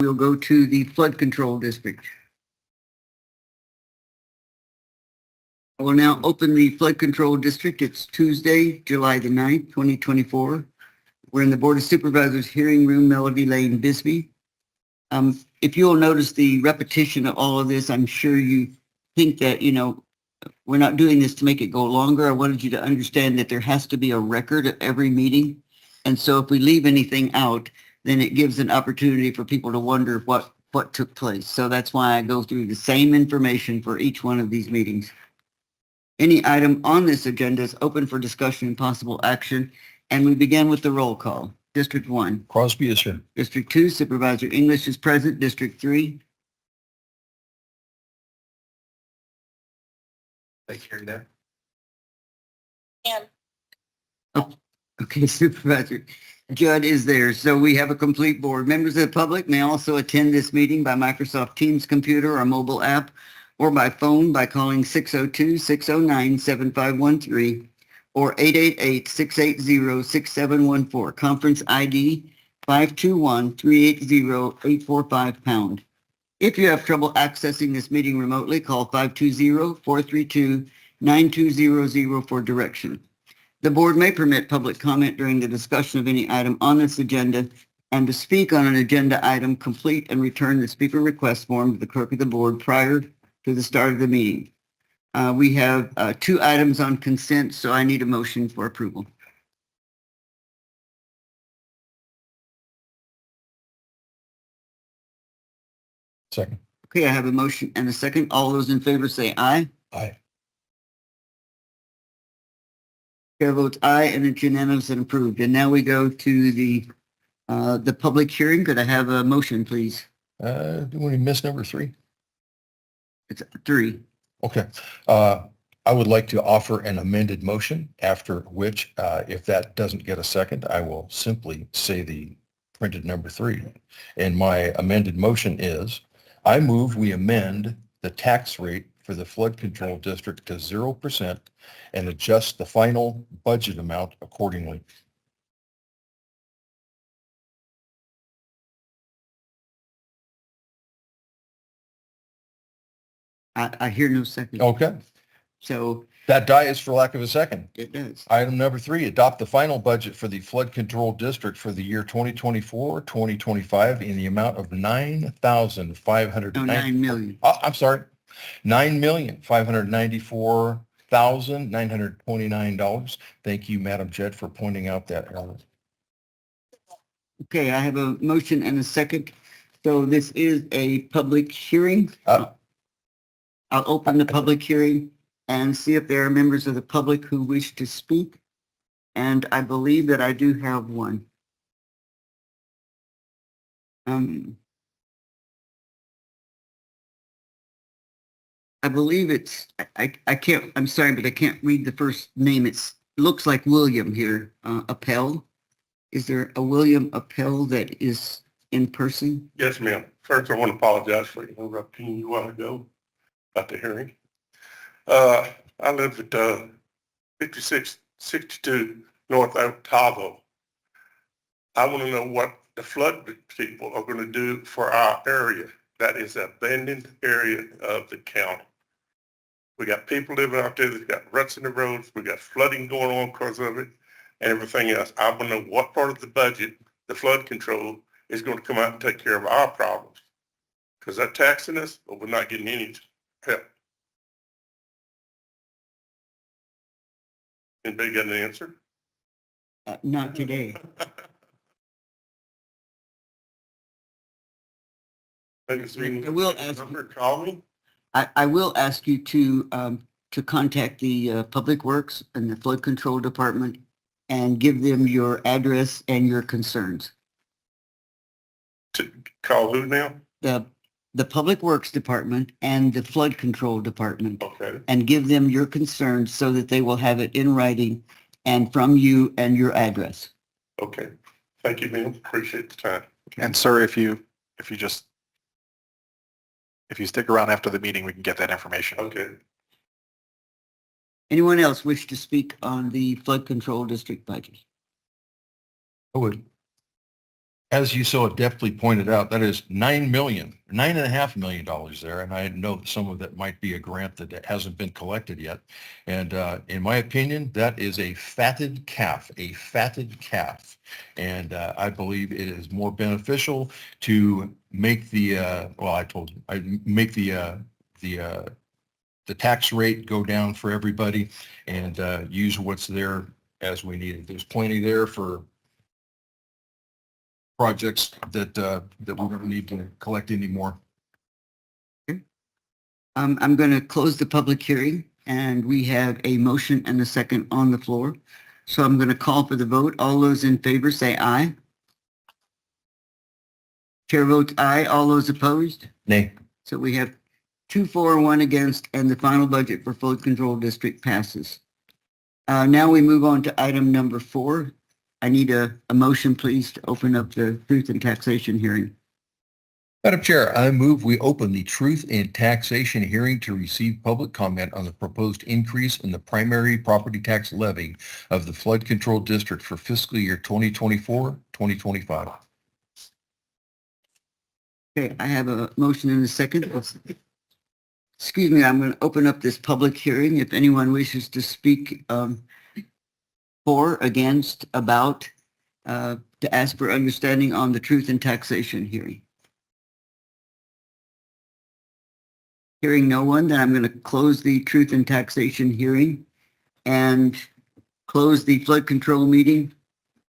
We'll go to the flood control district. I will now open the flood control district. It's Tuesday, July the 9th, 2024. We're in the Board of Supervisors hearing room, Melody Lane, Bisbee. If you'll notice the repetition of all of this, I'm sure you think that, we're not doing this to make it go longer. I wanted you to understand that there has to be a record of every meeting. And so if we leave anything out, then it gives an opportunity for people to wonder what took place. So that's why I go through the same information for each one of these meetings. Any item on this agenda is open for discussion and possible action. And we begin with the roll call. District 1. Crosby is here. District 2, Supervisor English is present. District 3. Thank you, there. Okay, Supervisor Judd is there. So we have a complete board. Members of the public may also attend this meeting by Microsoft Teams computer or mobile app or by phone by calling 602-609-7513 or 888-680-6714. Conference ID 521-380-845 #. If you have trouble accessing this meeting remotely, call 520-432-9200 for direction. The board may permit public comment during the discussion of any item on this agenda, and to speak on an agenda item, complete and return the speaker request form to the clerk of the board prior to the start of the meeting. We have 2 items on consent, so I need a motion for approval. Second. Okay, I have a motion and a second. All those in favor say aye. Aye. Chair votes aye, and it's unanimous and approved. And now we go to the public hearing. Could I have a motion, please? Do we miss number 3? It's 3. Okay. I would like to offer an amended motion, after which, if that doesn't get a second, I will simply say the printed number 3. And my amended motion is, I move we amend the tax rate for the flood control district to 0% and adjust the final budget amount accordingly. I hear no second. Okay. So That dies for lack of a second. it does. Item number 3, adopt the final budget for the flood control district for the year 2024-2025 in the amount of $9,500. No, 9 million. I'm sorry, $9,594,929. Thank you, Madam Judge, for pointing out that error. Okay, I have a motion and a second. So this is a public hearing. I'll open the public hearing and see if there are members of the public who wish to speak. And I believe that I do have one. I believe it's, I can't, I'm sorry, but I can't read the first name. It looks like William here, Appel. Is there a William Appel that is in person? Yes, ma'am. First, I want to apologize for interrupting you a while ago about the hearing. I live at 5662 North Ottavo. I want to know what the flood people are going to do for our area. That is an abandoned area of the county. We got people living out there. They've got ruts in the roads. We got flooding going on because of it and everything else. I want to know what part of the budget, the flood control, is going to come out and take care of our problems. Because they're taxing us, but we're not getting any help. Anybody got an answer? Not today. I will ask. Call me. I will ask you to contact the Public Works and the Flood Control Department and give them your address and your concerns. To call who now? The Public Works Department and the Flood Control Department, Okay. and give them your concerns so that they will have it in writing and from you and your address. Okay. Thank you, ma'am. Appreciate the time. And sir, if you stick around after the meeting, we can get that information. Okay. Anyone else wish to speak on the Flood Control District budget? I would. As you so adeptly pointed out, that is $9.5 million there. And I know that some of that might be a grant that hasn't been collected yet. And in my opinion, that is a fatted calf. And I believe it is more beneficial to make the, make the tax rate go down for everybody and use what's there as we need it. There's plenty there for projects that we don't need to collect anymore. I'm going to close the public hearing, and we have a motion and a second on the floor. So I'm going to call for the vote. All those in favor say aye. Chair votes aye. All those opposed? Nay. So we have 2 for, 1 against, and the final budget for flood control district passes. Now we move on to item number 4. I need a motion, please, to open up the truth and taxation hearing. Madam Chair, I move we open the Truth in Taxation hearing to receive public comment on the proposed increase in the primary property tax levy of the Flood Control District for fiscal year 2024-2025. Okay, I have a motion and a second. Excuse me, I'm going to open up this public hearing. If anyone wishes to speak for, against, about, to ask for understanding on the truth and taxation hearing. Hearing no one, then I'm going to close the truth and taxation hearing and close the flood control meeting